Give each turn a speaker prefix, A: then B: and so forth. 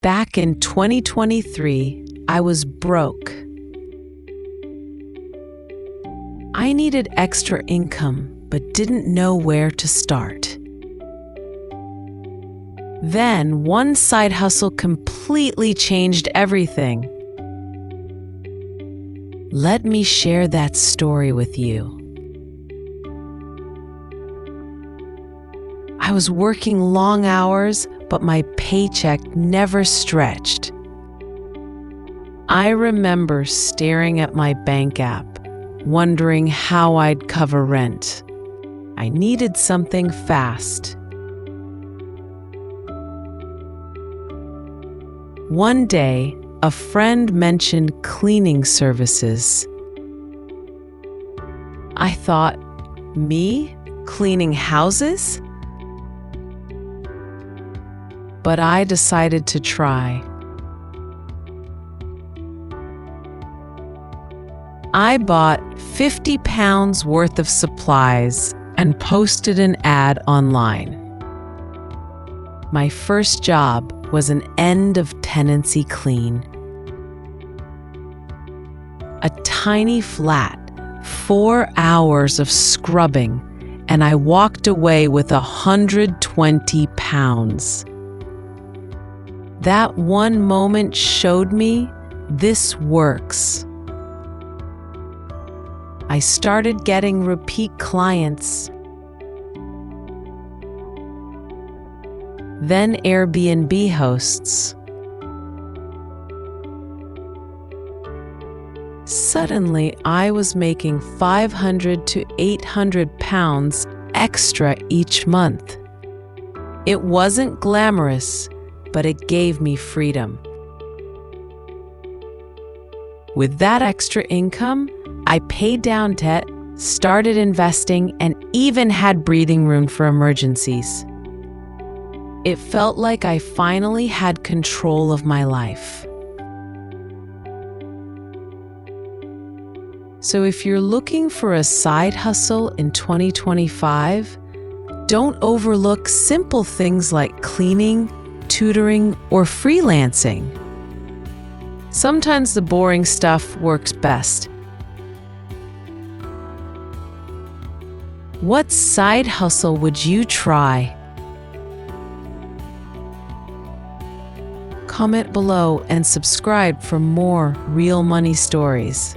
A: Back in 2023, I was broke. I needed extra income, but didn't know where to start. Then, one side hustle completely changed everything. Let me share that story with you. I was working long hours, but my paycheck never stretched. I remember staring at my bank app, wondering how I'd cover rent. I needed something fast. One day, a friend mentioned cleaning services. I thought, me? Cleaning houses? But I decided to try. I bought 50 pounds worth of supplies and posted an ad online. My first job was an end-of-tenancy clean. A tiny flat, 4 hours of scrubbing, and I walked away with 120 pounds. That one moment showed me this works. I started getting repeat clients. Then Airbnb hosts. Suddenly, I was making 500 to 800 pounds extra each month. It wasn't glamorous, but it gave me freedom. With that extra income, I paid down debt, started investing, and even had breathing room for emergencies. It felt like I finally had control of my life. So if you're looking for a side hustle in 2025, don't overlook simple things like cleaning, tutoring, or freelancing. Sometimes the boring stuff works best. What side hustle would you try? Comment below and subscribe for more real money stories.